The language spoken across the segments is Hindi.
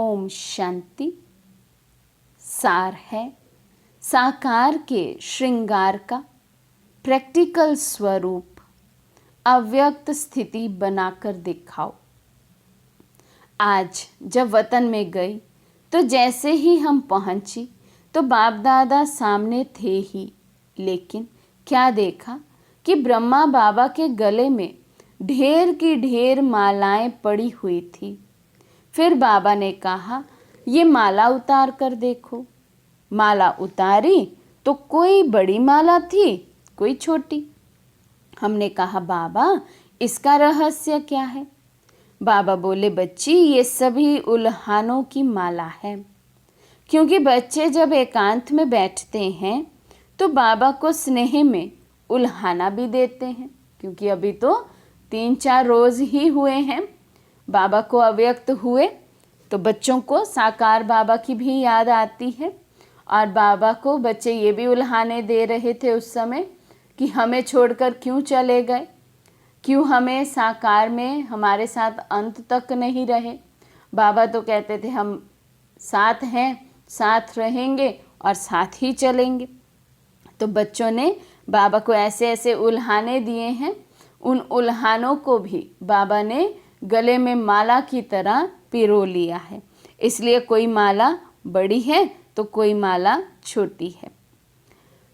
ओम शांति। सार है साकार के श्रृंगार का प्रैक्टिकल स्वरूप अव्यक्त स्थिति बनाकर दिखाओ। आज जब वतन में गई तो जैसे ही हम पहुंची तो बाप दादा सामने थे ही, लेकिन क्या देखा कि ब्रह्मा बाबा के गले में ढेर की ढेर मालाएं पड़ी हुई थी। फिर बाबा ने कहा, ये माला उतार कर देखो। माला उतारी तो कोई बड़ी माला थी, कोई छोटी। हमने कहा, बाबा इसका रहस्य क्या है? बाबा बोले, बच्ची ये सभी उल्हानों की माला है। क्योंकि बच्चे जब एकांत में बैठते हैं तो बाबा को स्नेह में उल्हाना भी देते हैं। क्योंकि अभी तो 3-4 रोज ही हुए हैं बाबा को अव्यक्त हुए, तो बच्चों को साकार बाबा की भी याद आती है। और बाबा को बच्चे ये भी उल्हाने दे रहे थे उस समय कि हमें छोड़कर क्यों चले गए, क्यों हमें साकार में हमारे साथ अंत तक नहीं रहे। बाबा तो कहते थे हम साथ हैं, साथ रहेंगे और साथ ही चलेंगे। तो बच्चों ने बाबा को ऐसे ऐसे उल्हाने दिए हैं। उन उल्हानों को भी बाबा ने गले में माला की तरह पिरो लिया है। इसलिए कोई माला बड़ी है तो कोई माला छोटी है।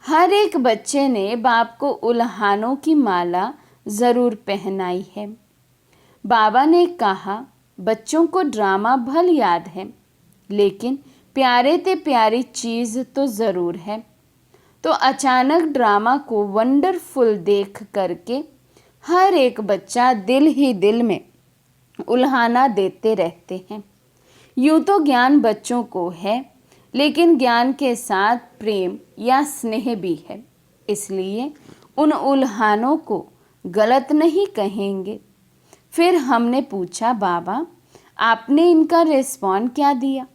हर एक बच्चे ने बाप को उल्हानों की माला ज़रूर पहनाई है। बाबा ने कहा, बच्चों को ड्रामा भल याद है, लेकिन प्यारे ते प्यारी चीज़ तो ज़रूर है। तो अचानक ड्रामा को वंडरफुल देख करके हर एक बच्चा दिल ही दिल में उल्हाना देते रहते हैं। यूँ तो ज्ञान बच्चों को है, लेकिन ज्ञान के साथ प्रेम या स्नेह भी है। इसलिए उन उल्हानों को गलत नहीं कहेंगे। फिर हमने पूछा, बाबा आपने इनका रिस्पॉन्ड क्या दिया?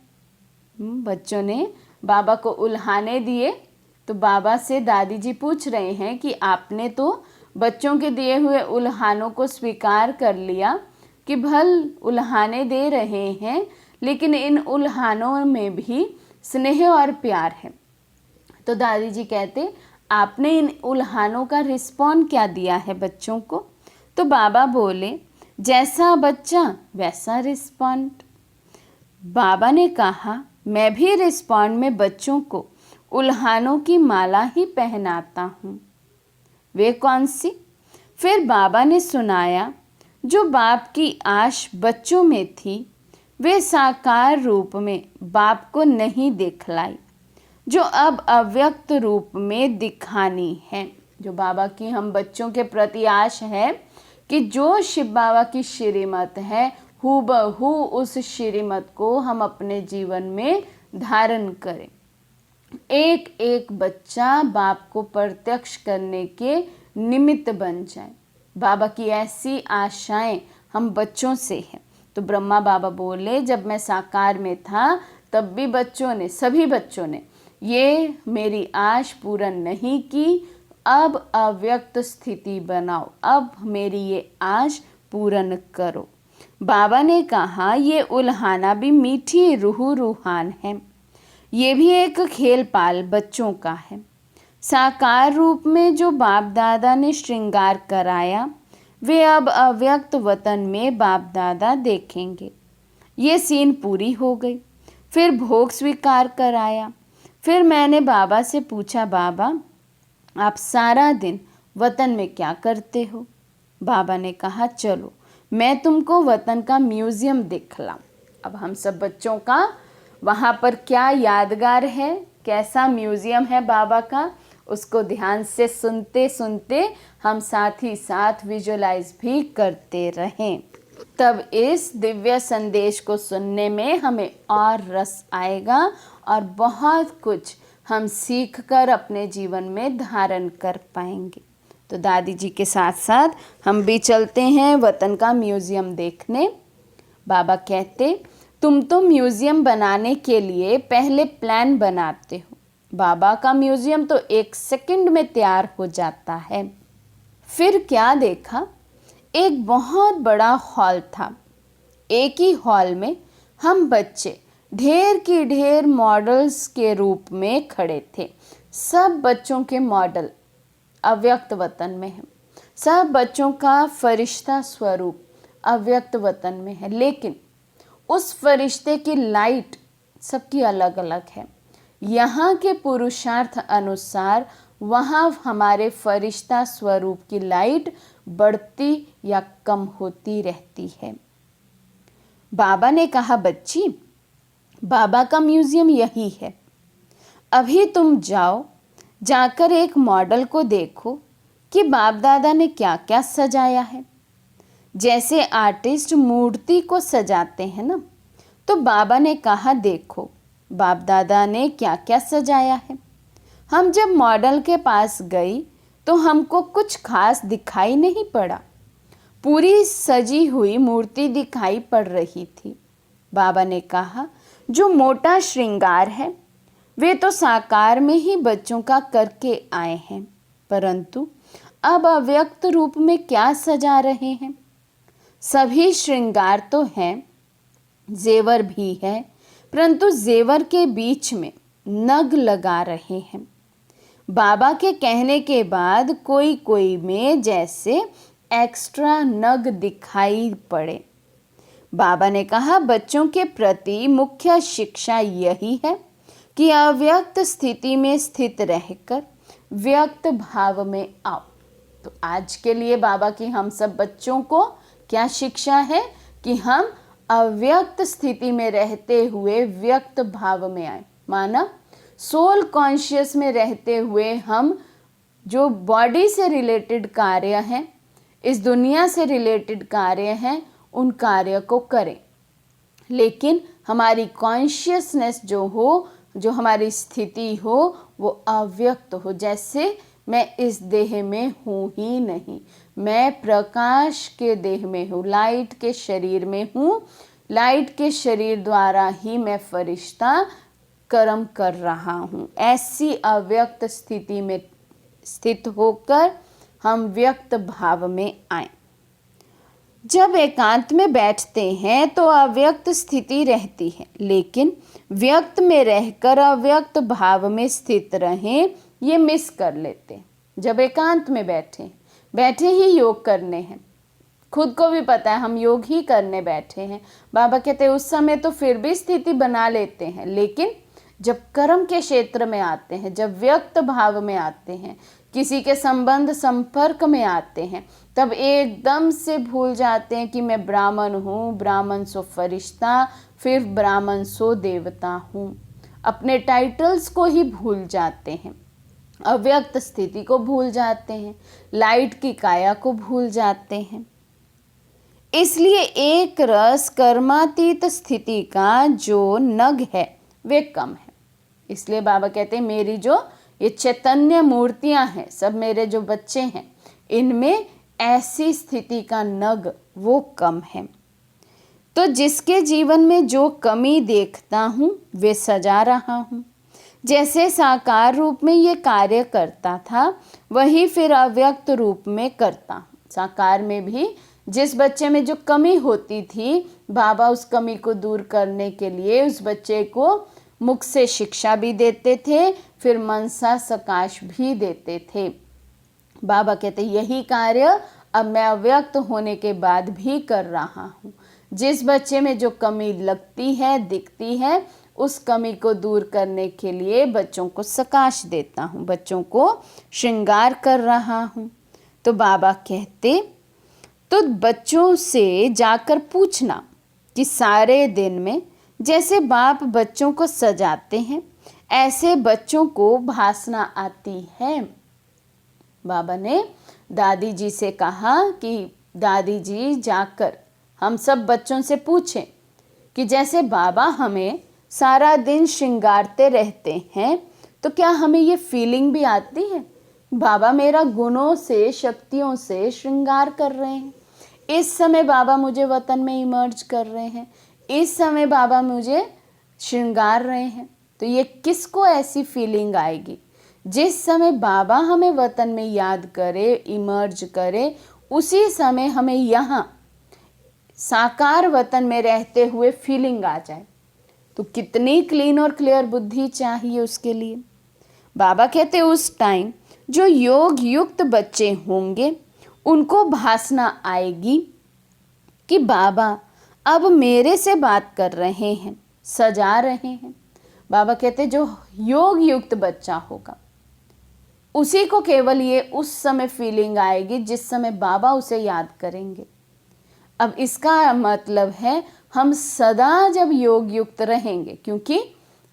बच्चों ने बाबा को उल्हाने दिए। तो बाबा से दादी जी पूछ रहे हैं कि आपने तो बच्चों के दिए हुए उल्हानों को स्वीकार कर लिया कि भल उल्हाने दे रहे हैं, लेकिन इन उल्हानों में भी स्नेह और प्यार है। तो दादी जी कहते, आपने इन उल्हानों का रिस्पॉन्ड क्या दिया है बच्चों को? तो बाबा बोले, जैसा बच्चा वैसा रिस्पॉन्ड। बाबा ने कहा, मैं भी रिस्पॉन्ड में बच्चों को उल्हानों की माला ही पहनाता हूँ। वे कौन सी? फिर बाबा ने सुनाया, जो बाप की आश बच्चों में थी वे साकार रूप में बाप को नहीं दिखलाई, जो अब अव्यक्त रूप में दिखानी है। जो बाबा की हम बच्चों के प्रति आश है कि जो शिव बाबा की श्रीमत है हूबहू उस श्रीमत को हम अपने जीवन में धारण करें। एक एक बच्चा बाप को प्रत्यक्ष करने के निमित्त बन जाए। बाबा की ऐसी आशाएं हम बच्चों से हैं। तो ब्रह्मा बाबा बोले, जब मैं साकार में था तब भी बच्चों ने, सभी बच्चों ने ये मेरी आश पूर्ण नहीं की। अब अव्यक्त स्थिति बनाओ, अब मेरी ये आश पूर्ण करो। बाबा ने कहा, ये उल्हाना भी मीठी रूहान है। ये भी एक खेल पाल बच्चों का है। साकार रूप में जो बाप दादा ने श्रृंगार कराया वे अब अव्यक्त वतन में बाप दादा देखेंगे। ये सीन पूरी हो गई। फिर भोग स्वीकार कराया। फिर मैंने बाबा से पूछा, बाबा आप सारा दिन वतन में क्या करते हो? बाबा ने कहा, चलो मैं तुमको वतन का म्यूज़ियम दिखलाऊं। अब हम सब बच्चों का वहाँ पर क्या यादगार है, कैसा म्यूज़ियम है बाबा का, उसको ध्यान से सुनते सुनते हम साथ ही साथ विजुलाइज भी करते रहें। तब इस दिव्य संदेश को सुनने में हमें और रस आएगा और बहुत कुछ हम सीख कर अपने जीवन में धारण कर पाएंगे। तो दादी जी के साथ साथ हम भी चलते हैं वतन का म्यूज़ियम देखने। बाबा कहते, तुम तो म्यूज़ियम बनाने के लिए पहले प्लान बनाते हो। बाबा का म्यूज़ियम तो 1 सेकंड में तैयार हो जाता है। फिर क्या देखा, एक बहुत बड़ा हॉल था। एक ही हॉल में हम बच्चे ढेर की ढेर मॉडल्स के रूप में खड़े थे। सब बच्चों के मॉडल अव्यक्त वतन में है, सब बच्चों का फरिश्ता स्वरूप अव्यक्त वतन में है, लेकिन उस फरिश्ते की लाइट सबकी अलग अलग है। यहाँ के पुरुषार्थ अनुसार वहाँ हमारे फरिश्ता स्वरूप की लाइट बढ़ती या कम होती रहती है। बाबा ने कहा, बच्ची, बाबा का म्यूजियम यही है। अभी तुम जाओ, जाकर एक मॉडल को देखो कि बाप दादा ने क्या क्या सजाया है। जैसे आर्टिस्ट मूर्ति को सजाते हैं ना, तो बाबा ने कहा, देखो बाप दादा ने क्या क्या सजाया है। हम जब मॉडल के पास गई तो हमको कुछ खास दिखाई नहीं पड़ा, पूरी सजी हुई मूर्ति दिखाई पड़ रही थी। बाबा ने कहा, जो मोटा श्रृंगार है वे तो साकार में ही बच्चों का करके आए हैं, परंतु अब अव्यक्त रूप में क्या सजा रहे हैं। सभी श्रृंगार तो हैं, जेवर भी है, परंतु जेवर के बीच में नग लगा रहे हैं। बाबा के कहने के बाद कोई कोई में जैसे एक्स्ट्रा नग दिखाई पड़े। बाबा ने कहा, बच्चों के प्रति मुख्य शिक्षा यही है कि अव्यक्त स्थिति में स्थित रहकर व्यक्त भाव में आओ। तो आज के लिए बाबा की हम सब बच्चों को क्या शिक्षा है कि हम अव्यक्त स्थिति में रहते हुए व्यक्त भाव में आए। माना सोल कॉन्शियस में रहते हुए हम जो बॉडी से रिलेटेड कार्य हैं, इस दुनिया से रिलेटेड कार्य हैं, उन कार्य को करें, लेकिन हमारी कॉन्शियसनेस जो हो, जो हमारी स्थिति हो, वो अव्यक्त हो। जैसे मैं इस देह में हूँ ही नहीं, मैं प्रकाश के देह में हूँ, लाइट के शरीर में हूँ, लाइट के शरीर द्वारा ही मैं फरिश्ता कर्म कर रहा हूँ। ऐसी अव्यक्त स्थिति में स्थित होकर हम व्यक्त भाव में आए। जब एकांत में बैठते हैं तो अव्यक्त स्थिति रहती है, लेकिन व्यक्त में रहकर अव्यक्त भाव में स्थित रहें, ये मिस कर लेते हैं। जब एकांत में बैठे ही योग करने हैं, खुद को भी पता है हम योग ही करने बैठे हैं। बाबा कहते हैं उस समय तो फिर भी स्थिति बना लेते हैं, लेकिन जब कर्म के क्षेत्र में आते हैं, जब व्यक्त भाव में आते हैं, किसी के संबंध संपर्क में आते हैं, तब एकदम से भूल जाते हैं कि मैं ब्राह्मण हूँ, ब्राह्मण सो फरिश्ता, फिर ब्राह्मण सो देवता हूँ। अपने टाइटल्स को ही भूल जाते हैं, अव्यक्त स्थिति को भूल जाते हैं, लाइट की काया को भूल जाते हैं। इसलिए एक रस कर्मातीत स्थिति का जो नग है वे कम है। इसलिए बाबा कहते हैं मेरी जो ये चैतन्य मूर्तियां हैं, सब मेरे जो बच्चे हैं, इनमें ऐसी स्थिति का नग वो कम है। तो जिसके जीवन में जो कमी देखता हूँ वे सजा रहा हूँ। जैसे साकार रूप में ये कार्य करता था, वही फिर अव्यक्त रूप में करता हूँ। साकार में भी जिस बच्चे में जो कमी होती थी, बाबा उस कमी को दूर करने के लिए उस बच्चे को मुख से शिक्षा भी देते थे, फिर मनसा सकाश भी देते थे। बाबा कहते यही कार्य अब मैं अव्यक्त होने के बाद भी कर रहा हूँ। जिस बच्चे में जो कमी लगती है, दिखती है, उस कमी को दूर करने के लिए बच्चों को सकाश देता हूँ, बच्चों को श्रृंगार कर रहा हूँ। तो बाबा कहते तो बच्चों से जाकर पूछना कि सारे दिन में जैसे बाप बच्चों को सजाते हैं, ऐसे बच्चों को भासना आती है। बाबा ने दादी जी से कहा कि दादी जी जाकर हम सब बच्चों से पूछें कि जैसे बाबा हमें सारा दिन श्रृंगारते रहते हैं, तो क्या हमें ये फीलिंग भी आती है बाबा मेरा गुणों से, शक्तियों से श्रृंगार कर रहे हैं। इस समय बाबा मुझे वतन में इमर्ज कर रहे हैं, इस समय बाबा मुझे श्रृंगार रहे हैं। तो ये किसको ऐसी फीलिंग आएगी? जिस समय बाबा हमें वतन में याद करे, इमर्ज करे, उसी समय हमें यहाँ साकार वतन में रहते हुए फीलिंग आ जाए, तो कितनी क्लीन और क्लियर बुद्धि चाहिए उसके लिए। बाबा कहते उस टाइम जो योग युक्त बच्चे होंगे उनको भासना आएगी कि बाबा अब मेरे से बात कर रहे हैं, सजा रहे हैं। बाबा कहते जो योग युक्त बच्चा होगा उसी को केवल ये उस समय फीलिंग आएगी जिस समय बाबा उसे याद करेंगे। अब इसका मतलब है हम सदा जब योग युक्त रहेंगे, क्योंकि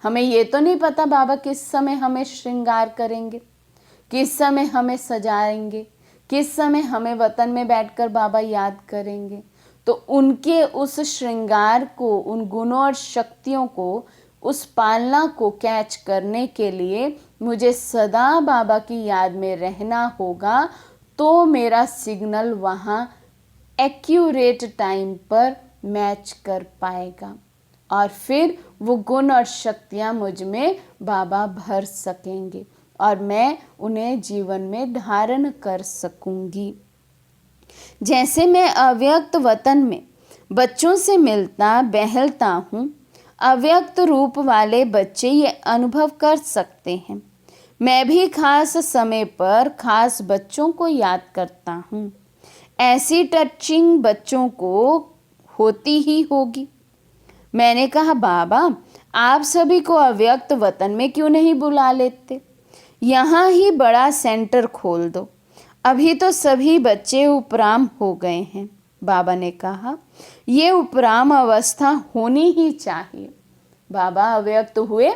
हमें ये तो नहीं पता बाबा किस समय हमें श्रृंगार करेंगे, किस समय हमें सजाएंगे, किस समय हमें वतन में बैठकर बाबा याद करेंगे। तो उनके उस श्रृंगार को, उन गुणों और शक्तियों को, उस पालना को कैच करने के लिए मुझे सदा बाबा की याद में रहना होगा, तो मेरा सिग्नल वहाँ एक्यूरेट टाइम पर मैच कर पाएगा और फिर वो गुण और शक्तियाँ मुझ में बाबा भर सकेंगे और मैं उन्हें जीवन में धारण कर सकूंगी। जैसे मैं अव्यक्त वतन में बच्चों से मिलता बहलता हूँ, अव्यक्त रूप वाले बच्चे ये अनुभव कर सकते हैं। मैं भी खास समय पर खास बच्चों को याद करता हूँ। ऐसी टचिंग बच्चों को होती ही होगी। मैंने कहा बाबा आप सभी को अव्यक्त वतन में क्यों नहीं बुला लेते, यहाँ ही बड़ा सेंटर खोल दो, अभी तो सभी बच्चे उपराम हो गए हैं। बाबा ने कहा ये उपराम अवस्था होनी ही चाहिए। बाबा अव्यक्त हुए,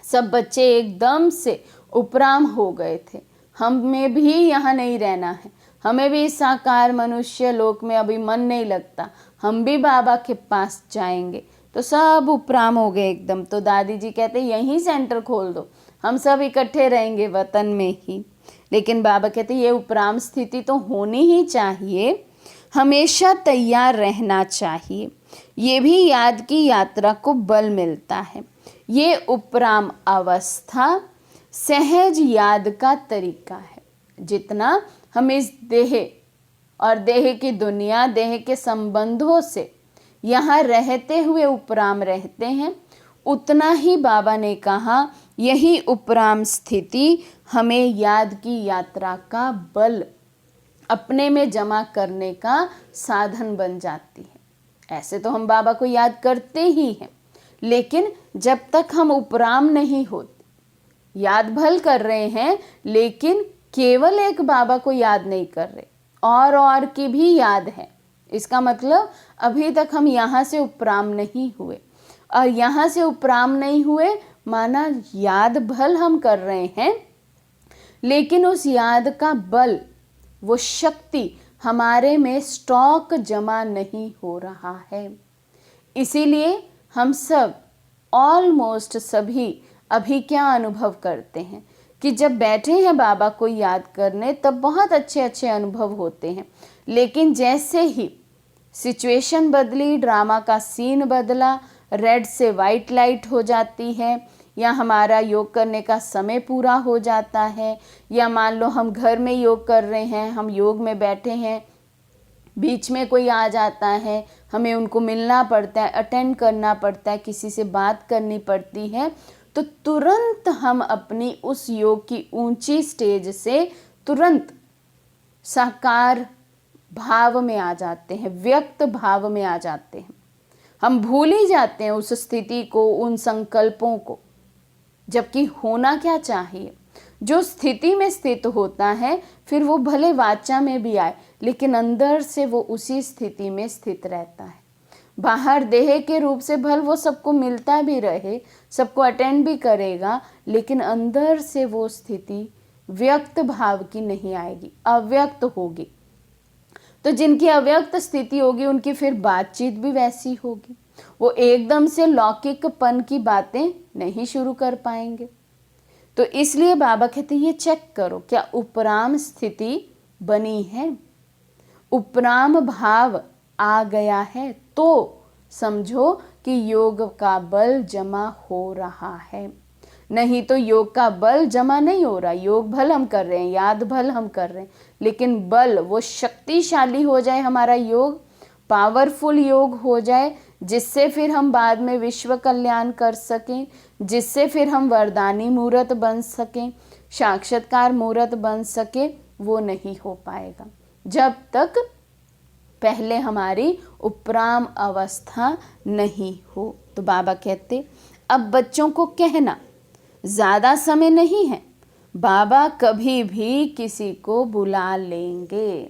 सब बच्चे एकदम से उपराम हो गए थे। हमें भी यहाँ नहीं रहना है, हमें भी साकार मनुष्य लोक में अभी मन नहीं लगता, हम भी बाबा के पास जाएंगे। तो सब उपराम हो गए एकदम। तो दादी जी कहते यहीं सेंटर खोल दो, हम सब इकट्ठे रहेंगे वतन में ही। लेकिन बाबा कहते ये उपराम स्थिति तो होनी ही चाहिए, हमेशा तैयार रहना चाहिए। ये भी याद की यात्रा को बल मिलता है। ये उपराम अवस्था सहज याद का तरीका है। जितना हम इस देह और देह की दुनिया, देह के संबंधों से यहाँ रहते हुए उपराम रहते हैं, उतना ही बाबा ने कहा यही उपराम स्थिति हमें याद की यात्रा का बल अपने में जमा करने का साधन बन जाती है। ऐसे तो हम बाबा को याद करते ही हैं, लेकिन जब तक हम उपराम नहीं होते, याद भल कर रहे हैं लेकिन केवल एक बाबा को याद नहीं कर रहे, और की भी याद है। इसका मतलब अभी तक हम यहाँ से उपराम नहीं हुए, और यहाँ से उपराम नहीं हुए माना याद भल हम कर रहे हैं, लेकिन उस याद का बल, वो शक्ति हमारे में स्टॉक जमा नहीं हो रहा है। इसीलिए हम सब ऑलमोस्ट सभी अभी क्या अनुभव करते हैं कि जब बैठे हैं बाबा को याद करने तब बहुत अच्छे अच्छे अनुभव होते हैं, लेकिन जैसे ही सिचुएशन बदली, ड्रामा का सीन बदला, रेड से वाइट लाइट हो जाती है, या हमारा योग करने का समय पूरा हो जाता है, या मान लो हम घर में योग कर रहे हैं, हम योग में बैठे हैं, बीच में कोई आ जाता है, हमें उनको मिलना पड़ता है, अटेंड करना पड़ता है, किसी से बात करनी पड़ती है, तो तुरंत हम अपनी उस योग की ऊंची स्टेज से तुरंत साकार भाव में आ जाते हैं, व्यक्त भाव में आ जाते हैं। हम भूल ही जाते हैं उस स्थिति को, उन संकल्पों को, जबकि होना क्या चाहिए। जो स्थिति में स्थित होता है फिर वो भले वाचा में भी आए, लेकिन अंदर से वो उसी स्थिति में स्थित रहता है। बाहर देह के रूप से भल वो सबको मिलता भी रहे, सबको अटेंड भी करेगा, लेकिन अंदर से वो स्थिति व्यक्त भाव की नहीं आएगी, अव्यक्त होगी। तो जिनकी अव्यक्त स्थिति होगी उनकी फिर बातचीत भी वैसी होगी, वो एकदम से लौकिकपन की बातें नहीं शुरू कर पाएंगे। तो इसलिए बाबा कहते ये चेक करो क्या उपराम स्थिति बनी है, उपराम भाव आ गया है, तो समझो कि योग का बल जमा हो रहा है। नहीं तो योग का बल जमा नहीं हो रहा, योग भल हम कर रहे हैं, याद भल हम कर रहे हैं, लेकिन बल वो शक्तिशाली हो जाए हमारा योग, पावरफुल योग हो जाए, जिससे फिर हम बाद में विश्व कल्याण कर सकें, जिससे फिर हम वरदानी मूर्त बन सकें, साक्षात्कार मूर्त बन सके, वो नहीं हो पाएगा जब तक पहले हमारी उपराम अवस्था नहीं हो। तो बाबा कहते अब बच्चों को कहना ज़्यादा समय नहीं है, बाबा कभी भी किसी को बुला लेंगे।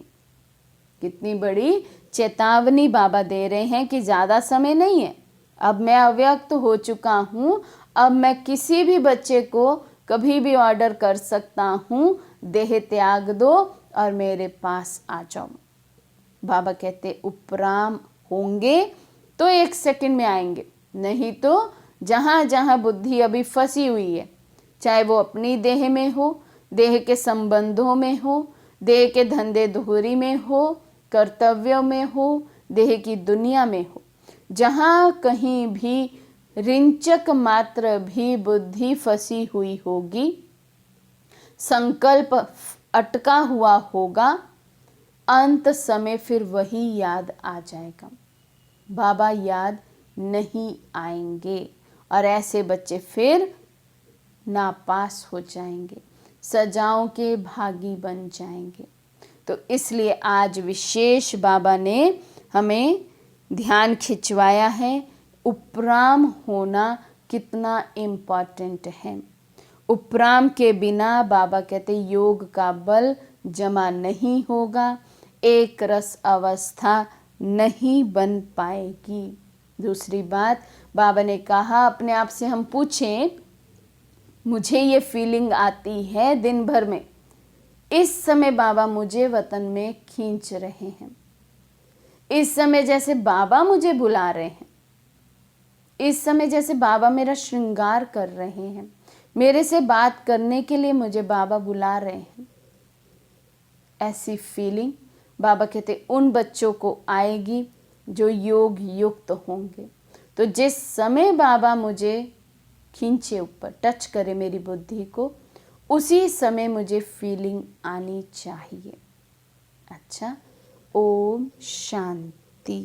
कितनी बड़ी चेतावनी बाबा दे रहे हैं कि ज़्यादा समय नहीं है, अब मैं अव्यक्त हो चुका हूँ, अब मैं किसी भी बच्चे को कभी भी ऑर्डर कर सकता हूँ, देह त्याग दो और मेरे पास आ जाओ। बाबा कहते उपराम होंगे तो 1 सेकंड में आएंगे, नहीं तो जहाँ जहाँ बुद्धि अभी फंसी हुई है, चाहे वो अपनी देह में हो, देह के संबंधों में हो, देह के धंधे धोरी में हो, कर्तव्यों में हो, देह की दुनिया में हो, जहाँ कहीं भी रिंचक मात्र भी बुद्धि फंसी हुई होगी, संकल्प अटका हुआ होगा, अंत समय फिर वही याद आ जाएगा, बाबा याद नहीं आएंगे और ऐसे बच्चे फिर नापास हो जाएंगे, सजाओं के भागी बन जाएंगे। तो इसलिए आज विशेष बाबा ने हमें ध्यान खिंचवाया है, उपराम होना कितना इम्पॉर्टेंट है। उपराम के बिना बाबा कहते योग का बल जमा नहीं होगा, एक रस अवस्था नहीं बन पाएगी। दूसरी बात बाबा ने कहा अपने आप से हम पूछें, मुझे ये फीलिंग आती है दिन भर में, इस समय बाबा मुझे वतन में खींच रहे हैं, इस समय जैसे बाबा मुझे बुला रहे हैं, इस समय जैसे बाबा मेरा श्रृंगार कर रहे हैं, मेरे से बात करने के लिए मुझे बाबा बुला रहे हैं, ऐसी फीलिंग बाबा कहते उन बच्चों को आएगी जो योग युक्त होंगे। तो जिस समय बाबा मुझे खींचे ऊपर, टच करे मेरी बुद्धि को, उसी समय मुझे फीलिंग आनी चाहिए। अच्छा, ओम शांति।